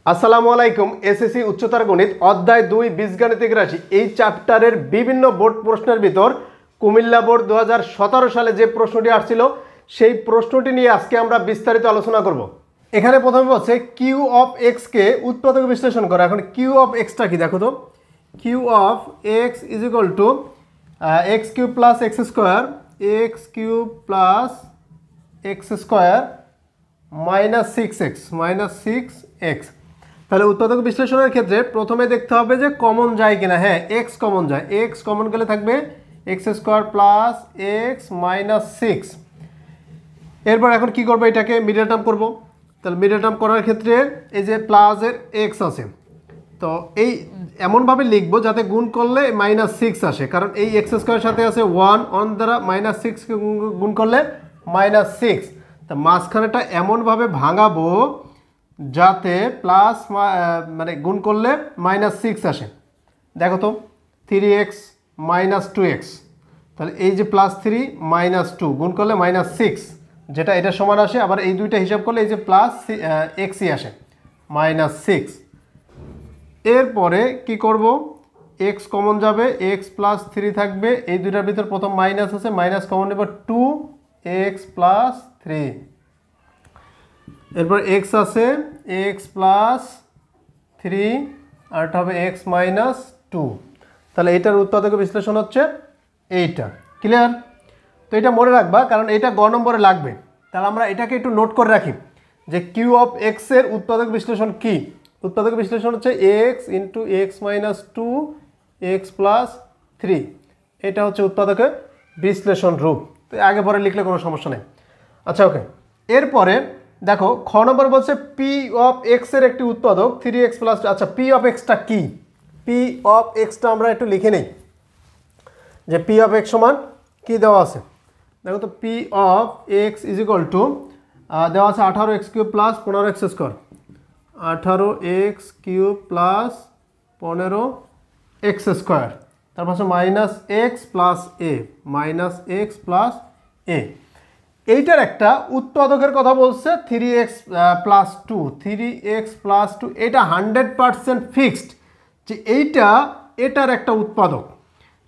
আসসালামু আলাইকুম। এসএসসি উচ্চতর গণিত অধ্যায় 2 বীজগাণিতিক রাশি এই চ্যাপ্টারের বিভিন্ন বোর্ড প্রশ্নের ভিতর কুমিল্লা বোর্ড 2017 সালে যে প্রশ্নটি আসছিল সেই প্রশ্নটি নিয়ে আজকে আমরা বিস্তারিত আলোচনা করব। এখানে প্রথমে বলছে কিউ অফ এক্স কে উৎপাদক বিশ্লেষণ করো। এখন কিউ অফ এক্সটা কি দেখো তো। Q of x is equal to x cube plus x square, x cube plus x square minus six x. তাহলে উৎপাদক বিশ্লেষণের ক্ষেত্রে প্রথমে দেখতে হবে যে কমন যায় কিনা। হ্যাঁ, এক্স কমন যায়, এক্স কমন গেলে থাকবে x square plus x minus six. এরপর এখন কি করবো, এটাকে মিডল টার্ম করবো। তাহলে মিডল টার্ম করার ক্ষেত্রে এই যে প্লাসের এক্স আছে, তো এই এমনভাবে লিখবো যাতে গুণ করলে মাইনাস সিক্স আসে, কারণ এই এক্স স্কোয়ারের সাথে আছে ওয়ান দ্বারা মাইনাস সিক্সকে গুণ করলে মাইনাস সিক্স। তা মাঝখানেটা এমনভাবে ভাঙাবো যাতে প্লাস মানে গুণ করলে মাইনাস সিক্স আসে। দেখো তো 3x মাইনাস 2x, তাহলে এই যে প্লাস 3 মাইনাস 2 গুণ করলে মাইনাস সিক্স, যেটা এটা সমান আসে। আবার এই দুইটা হিসাব করলে এই যে প্লাস এক্সই আসে, মাইনাস সিক্স। এরপরে কি করব, x কমন যাবে, x প্লাস 3 থাকবে, এই দুইটার ভিতর প্রথম মাইনাস আছে, মাইনাস কমন নেব 2x প্লাস 3। এরপর x আছে, x প্লাস 3 আর এটা হবে x মাইনাস 2। তাহলে এটার উৎপাদক বিশ্লেষণ হচ্ছে এইটা। ক্লিয়ার? তো এটা মনে রাখবা, কারণ এটা গ নম্বরে লাগবে। তাহলে আমরা এটাকে একটু নোট করে রাখি যে কিউ অফ এক্স এর উৎপাদক বিশ্লেষণ কি। উৎপাদক বিশ্লেষণ হচ্ছে x into x minus 2 x plus 3। এটা হচ্ছে উৎপাদকের বিশ্লেষণ রূপ। তো আগে পরে লিখলে কোনো সমস্যা নেই। আচ্ছা, ওকে। এরপরে দেখো খ নম্বর বলছে পি অফ এক্স এর একটি উৎপাদক 3x প্লাস। আচ্ছা, পি অফ এক্সটা কি? পি অফ এক্সটা আমরা একটু লিখে নেই যে পি অফ এক্স সমান কি দেওয়া আছে। দেখো তো, P of x is equal two দেওয়া আছে 18x cube plus 15x square, 18x cube plus 15x square, তারপর আছে মাইনাস এক্স প্লাস এ, মাইনাস এক্স প্লাস এ। এইটার একটা উৎপাদকের কথা বলছে 3x প্লাস 2, 3x প্লাস 2। এটা 100% ফিক্সড যে এটার একটা উৎপাদক।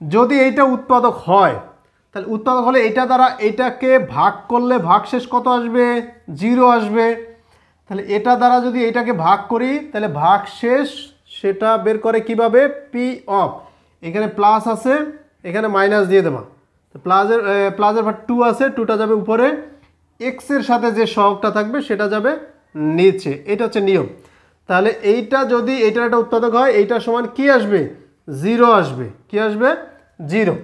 যদি এইটা উৎপাদক হয়, তাহলে উৎপাদক হলে এইটা দ্বারা এইটাকে ভাগ করলে ভাগশেষ কত আসবে? 0 আসবে। তাহলে এটা দ্বারা যদি এইটাকে ভাগ করি তাহলে ভাগশেষ সেটা বের করে কিভাবে? পি অফ, এখানে প্লাস আছে, এখানে মাইনাস দিয়ে দেবা। প্লাসের ভাগ 2 আছে, 2টা যাবে উপরে, এক্সের সাথে যে সহগটা থাকবে সেটা যাবে নিচে। এটা হচ্ছে নিয়ম। তাহলে এইটা যদি এইটার একটা উৎপাদক হয়, এইটা সমান কি আসবে? 0 আসবে। কি আসবে? 0।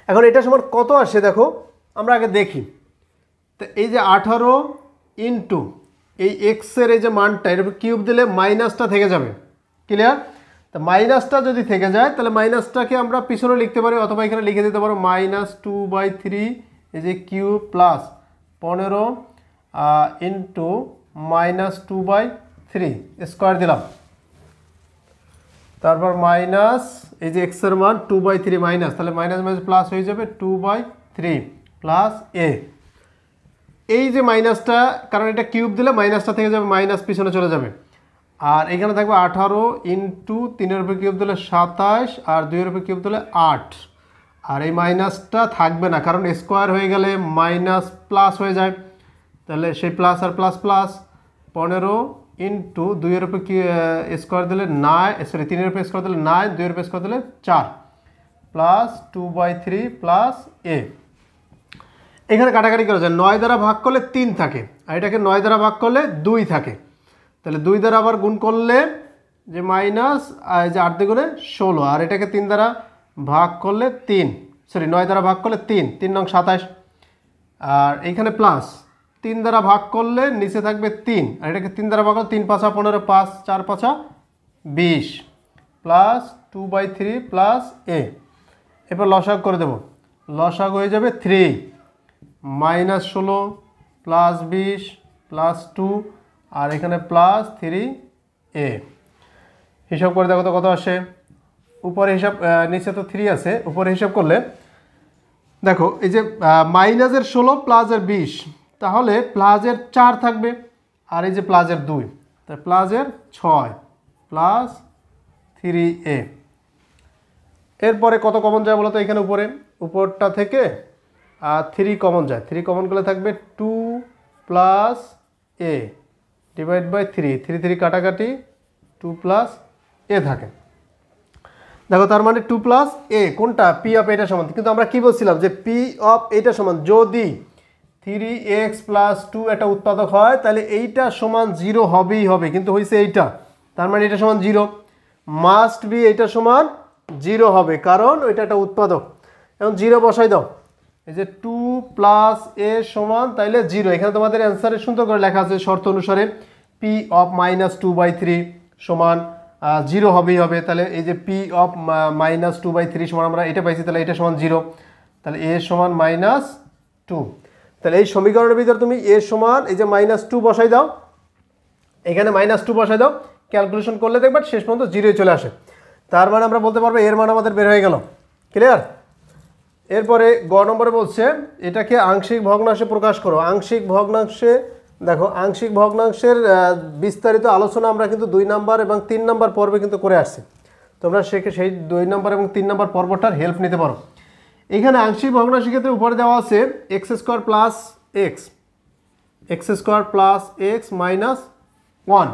এখন এটা সমান কত আসে দেখো, আমরা আগে দেখি। তো এই যে 18 ইন্টু এই এক্সের এই যে মানটা, এর উপর কিউব দিলে মাইনাসটা থেকে যাবে। ক্লিয়ার? তো মাইনাসটা যদি থেকে যায় তাহলে মাইনাসটাকে আমরা পিছনে লিখতে পারি, অথবা এখানে লিখে দিতে পারো মাইনাস 2/3 এই যে cube plus 15 into minus 2/3 square দিলাম। তারপর মাইনাস এই যে এক্সের মান 2/3 মাইনাস, তাহলে মাইনাস মাইনাস প্লাস হয়ে যাবে 2/3 প্লাস এ। এই যে মাইনাসটা, কারণ এটা কিউব দিলে মাইনাসটা থেকে যাবে, মাইনাস পিছনে চলে যাবে। আর এখানে থাকবে 18 ইন্টু 3-এর উপর কিউব দিলে 27 আর 2-এর উপর কিউব দিলে 8। আর এই মাইনাসটা থাকবে না, কারণ স্কোয়ার হয়ে গেলে মাইনাস প্লাস হয়ে যায়। তাহলে সেই প্লাস আর প্লাস প্লাস 15 ইন্টু 2-এর উপর কি স্কোয়ার দিলে 3-এর উপর স্কোয়ার দিলে 9, 2-এর উপর স্কোয়ার দিলে 4 প্লাস 2/3 প্লাস এ। এখানে কাটাকাটি করা যায়, 9 দ্বারা ভাগ করলে 3 থাকে, আর এটাকে 9 দ্বারা ভাগ করলে 2 থাকে। তাহলে 2 দ্বারা আবার গুণ করলে যে মাইনাস, এই যে 8 দ্বিগুণে 16, আর এটাকে 3 দ্বারা ভাগ করলে 9 দ্বারা ভাগ করলে 3 নং 27। আর এইখানে প্লাস 3 দ্বারা ভাগ করলে নিচে থাকবে 3, আর এটাকে 3 দ্বারা ভাগ করলে 3 5 15, 5 4 5 20 প্লাস 2/3 প্লাস এ। এরপর লসাগু করে দেব, লসাগু হয়ে যাবে 3 মাইনাস 16 প্লাস 20 প্লাস 2, আর এখানে প্লাস 3a। হিসাব করে দেখো তো কত আসে। উপরে হিসাব, নিচে তো 3 আছে, উপরে হিসাব করলে দেখো এই যে মাইনাসের 16 প্লাসের 20, তাহলে প্লাসের 4 থাকবে, আর এই যে প্লাসের 2, তাই প্লাসের 6 প্লাস 3a। এরপরে কত কমন যায় বলো তো? এখানে উপরটা থেকে 3 কমন যায়, 3 কমন করলে থাকবে 2 প্লাস a ডিভাইড বাই 3, 3 কাটাকাটি 2 প্লাস a থাকে। দেখো তার মানে 2 প্লাস a কোনটা? পি অফ এটা সমান, কিন্তু আমরা কি বলছিলাম যে পি অফ এটা সমান যদি 3x প্লাস 2 একটা উৎপাদক হয় তাহলে এইটা সমান 0 হবেই হবে, কিন্তু হয়েছে এইটা, তার মানে এটা সমান 0, মাস্ট বি এটা সমান 0 হবে কারণ ওইটা একটা উৎপাদক। এখন 0 বসাই দাও, এই যে 2 প্লাস a সমান তাইলে 0। এখানে তোমাদের অ্যান্সারে সুন্দর করে লেখা আছে শর্ত অনুসারে পি অফ -2/3 সমান 0 হবেই হবে। তাহলে এই যে পি অফ -2/3 সমান আমরা এটা পাইছি, তাহলে এটা সমান 0, তাহলে a সমান -2। তাহলে এই সমীকরণের ভিতরে তুমি a সমান এই যে -2 বসাই দাও, এখানে -2 বসাই দাও, ক্যালকুলেশন করলে দেখবে শেষ পর্যন্ত 0 চলে আসে। তার মানে আমরা বলতে পারবো এর মান আমাদের বের হয়ে গেল। ক্লিয়ার? এরপরে গ নম্বরে বলছে এটাকে আংশিক ভগ্নাংশে প্রকাশ করো। আংশিক ভগ্নাংশে দেখো, আংশিক ভগ্নাংশের বিস্তারিত আলোচনা আমরা কিন্তু 2 নাম্বার এবং 3 নাম্বার পর্বে কিন্তু করে আসছি। তোমরা সেই 2 নাম্বার এবং 3 নাম্বার পর্বটার হেল্প নিতে পারো। এখানে আংশিক ভগ্নাংশের ক্ষেত্রে উপরে দেওয়া আছে x² plus x² plus x minus 1,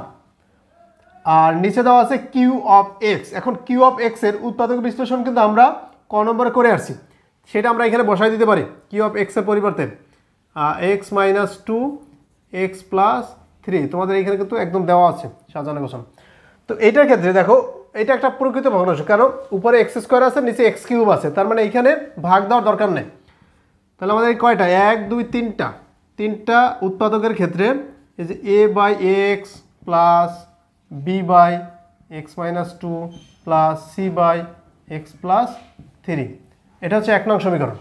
আর নিচে দেওয়া আছে কিউ অফ এক্স। এখন কিউ অফ এক্স এর উৎপাদক বিশ্লেষণ কিন্তু আমরা ক নম্বরে করে আসছি, সেটা আমরা এখানে বসাই দিতে পারি। কিউ অফ এক্স এর পরিবর্তে এক্স মাইনাস 2 এক্স প্লাস 3 তোমাদের এখানে কিন্তু একদম দেওয়া আছে সাজানো গোছানো। তো এইটার ক্ষেত্রে দেখো এটা একটা প্রকৃত ভগ্নাংশ, কারণ উপরে x² আছে নিচে x³ আছে, তার মানে এখানে ভাগ দেওয়ার দরকার নেই। তাহলে আমাদের কয়টা? 1 2 3টা উৎপাদকের ক্ষেত্রে এই যে a by x plus b by x minus 2 plus c by x plus 3, এটা হচ্ছে 1 নং সমীকরণ।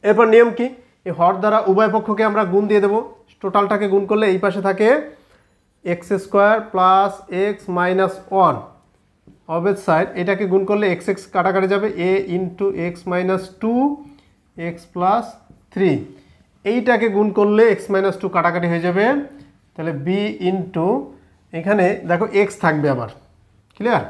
এরপর নিয়ম কি? এই হর দ্বারা উভয় পক্ষকে আমরা গুণ দিয়ে দেবো, টোটালটাকে গুণ করলে এই পাশে থাকে x² প্লাস এক্স মাইনাস 1 অবেদ সাইড, এটাকে গুণ করলে x কাটাকাটি যাবে, a into x minus 2 x plus 3, এইটাকে গুণ করলে x মাইনাস 2 কাটাকাটি হয়ে যাবে, তাহলে b ইন্টু এখানে দেখো x থাকবে আবার। ক্লিয়ার?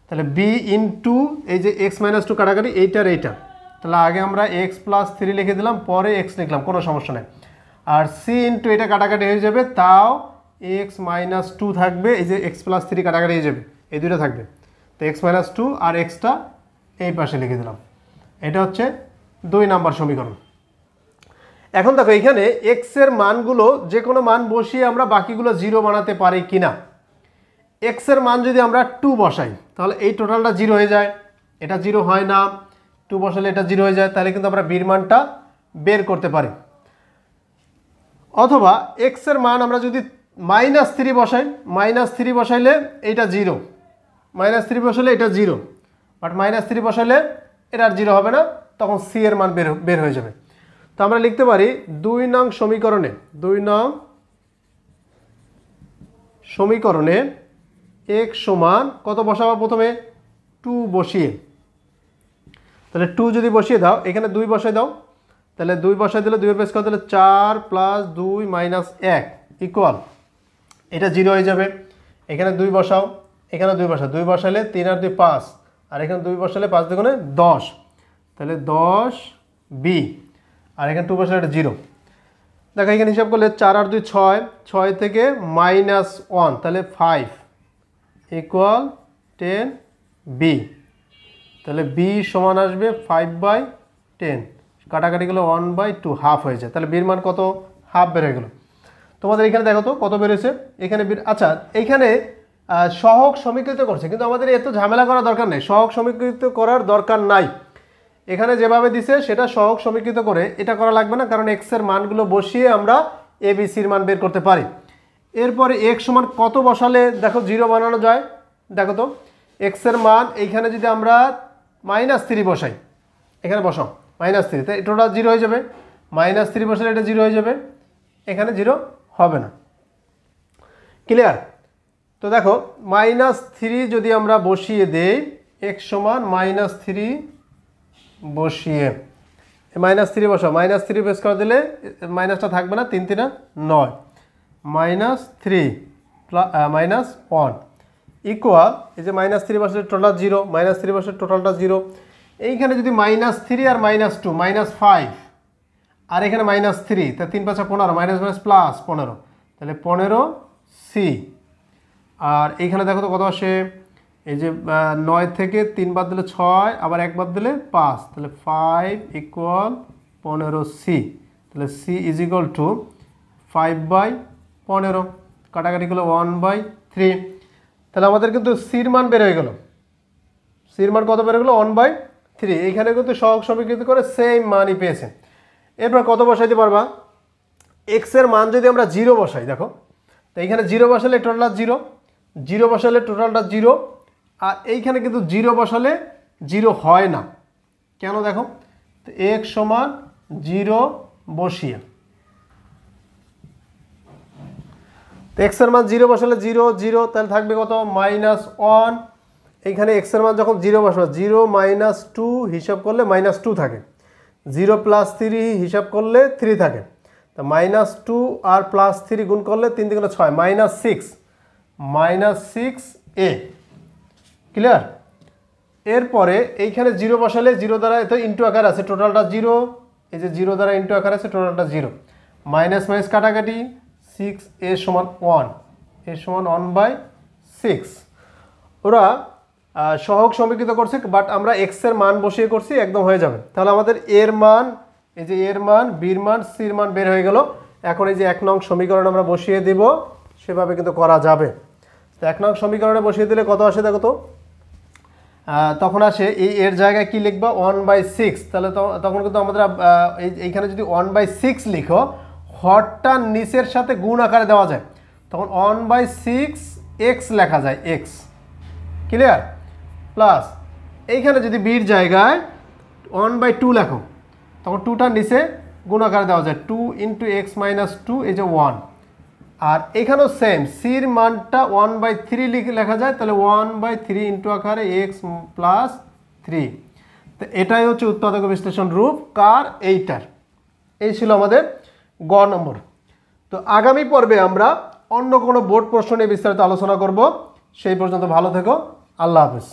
তাহলে b ইন্টু এই যে x মাইনাস 2 কাটাকাটি এইটার এইটা, তাহলে আগে আমরা x প্লাস 3 লিখে দিলাম, পরে x লিখলাম, কোনো সমস্যা নেই। আর c ইন্টু এটা কাটাকাটি হয়ে যাবে, তাও x মাইনাস 2 থাকবে, এই যে x প্লাস 3 কাটাকাটি হয়ে যাবে, এই দুটো থাকবে, তো x মাইনাস 2 আর xটা এই পাশে লিখে দিলাম। এটা হচ্ছে 2 নাম্বার সমীকরণ। এখন দেখো এখানে x এর মানগুলো যে কোনো মান বসিয়ে আমরা বাকিগুলো 0 বানাতে পারি কিনা। x এর মান যদি আমরা 2 বসাই তাহলে এই টোটালটা 0 হয়ে যায়, এটা 0 হয় না, 2 বসালে এটা 0 হয়ে যায়, তাহলে কিন্তু আমরা b এর মানটা বের করতে পারি। অথবা x এর মান আমরা যদি -3 বসাই, -3 বসাইলে এইটা 0, -3 বসালে এটা 0, বাট -3 বসালে এটা আর 0 হবে না, তখন c এর মান বের হয়ে যাবে। তো আমরা লিখতে পারি 2 নং সমীকরণে, 2 নং সমীকরণে x সমান কত বসাবো? প্রথমে 2 বসিয়ে, তাহলে 2 যদি বসিয়ে দাও, এখানে 2 বসাই দাও, তাহলে 2 বসাই দিলে 2 এর বেস কত দিলে 4 প্লাস 2 মাইনাস 1 ইকুয়াল, এটা 0 হয়ে যাবে। এখানে 2 বসাও, এখানে 2 বসাও, 2 বসালে 3 আর 2 5, আর এখানে 2 বসালে 5 দুগুণে 10, তাহলে 10 বি, আর এখানে 2 বসালে এটা 0। দেখো এখানে হিসাব করলে 4 আর 2 6, 6 থেকে -1 তাহলে 5 ইকুয়াল 10 বি, তাহলে বি সমান আসবে 5/10, কাটাকাটি গেলে 1/2 হাফ হয়ে যায়, তাহলে বির মান কত? হাফ বের হয়ে গেল। তোমাদের এখানে দেখো তো কত বেরোছে এখানে। আচ্ছা এইখানে সহগ সমীকৃত করছে, কিন্তু আমাদের এত ঝামেলা করার দরকার নেই, সহগ সমীকৃত করার দরকার নাই। এখানে যেভাবে দিছে সেটা সহগ সমীকৃত করে এটা করা লাগবে না, কারণ x এর মানগুলো বসিয়ে আমরা a b c এর মান বের করতে পারি। এরপরে x সমান কত বসালে দেখো 0 বানানো যায়? দেখো তো x এর মান এইখানে যদি আমরা -3 বসাই, এখানে বসাও -3, তাই টোটাল 0 হয়ে যাবে, -3 বসালে এটা 0 হয়ে যাবে, এখানে 0 হবে না। ক্লিয়ার? তো দেখো -3 যদি আমরা বসিয়ে দেই, x সমান -3 বসিয়ে, -3 বসাও, -3 বেস করে দিলে মাইনাসটা থাকবে না, 3 3 9, -3 মাইনাস 1 ইকুয়াল এই যে -3 বসলে টোটাল 0, -3 বসলে টোটালটা 0। এইখানে যদি -3 আর -2 -5 আর এখানে -3, তা 3 5 15, মাইনাস মাইনাস প্লাস 15, তাহলে 15c। আর এইখানে দেখো তো কত আসে, এই যে 9 থেকে 3 বাদ দিলে 6, আবার 1 বাদ দিলে 5, তাহলে 5 ইকুয়াল 15c। তাহলে c ইজ ইকুয়াল টু 5/15, কাটাকাটি করলে 1/3। তাহলে আমাদের কিন্তু সির মান বের হয়ে গেল। সির মান কত বের হয়ে গেল? 1/3। এইখানে কিন্তু সহগ সমীকৃত করে সেম মানই পেয়েছে। এরপর কত বসাইতে পারবা? এক্স এর মান যদি আমরা 0 বসাই, দেখো তো এইখানে 0 বসালে টোটালটা 0, 0 বসালে টোটালটা 0। আর এইখানে কিন্তু 0 বসালে 0 হয় না, কেন দেখো তো x সমান 0 বসিয়ে, তো x এর মান 0 বসালে 0 0, তাহলে থাকবে কত? -1। এইখানে x এর মান যখন 0 বসাবো, 0 - 2 হিসাব করলে -2 থাকে, 0 + 3 হিসাব করলে 3 থাকে, তা -2 আর +3 গুণ করলে 3 × 6 -6, -6a। ক্লিয়ার? এরপরে এইখানে 0 বসালে 0 দ্বারা এত ইন্টু আকার আছে, টোটালটা 0, এই যে 0 দ্বারা ইন্টু আকার আছে, টোটালটা 0, মাইনাস মাইনাস কাটাকাটি, 6a সমান 1, a সমান 1/6। ওরা সহগ সমীকৃত করছে, বাট আমরা x এর মান বসিয়ে করছি, একদম হয়ে যাবে। তাহলে আমাদের এর মান, এই যে এর মান, বির মান, সির মান বের হয়ে গেল। এখন এই যে 1 নং সমীকরণ আমরা বসিয়ে দিব, সেভাবে কিন্তু করা যাবে। তো 1 নং সমীকরণে বসিয়ে দিলে কত আসে দেখো তো, তখন আসে এই এর জায়গায় কি লিখবা? 1/6। তাহলে তখন কিন্তু আমাদের এইখানে যদি 1/6 লিখো, হরটা নিচের সাথে গুণ আকারে দেওয়া যায়, তখন 1/6x লেখা যায়, x। ক্লিয়ার? প্লাস এইখানে যদি বির জায়গায় 1/2 লেখো, তখন 2টা নিচে গুণ আকারে দেওয়া যায়, 2 × x - 2, এই যে 1। আর এখানেও সেম, সির মানটা 1/3 লেখা যায়, তাহলে 1/3 ইন্টু আকারে x + 3। তো এটাই হচ্ছে উৎপাদক বিশ্লেষণ রূপ কার? এইটার। এই ছিল আমাদের গ নম্বর। তো আগামী পর্বে আমরা অন্য কোনো বোর্ড প্রশ্ন নিয়ে বিস্তারিত আলোচনা করব। সেই পর্যন্ত ভালো থেকো, আল্লাহ হাফেজ।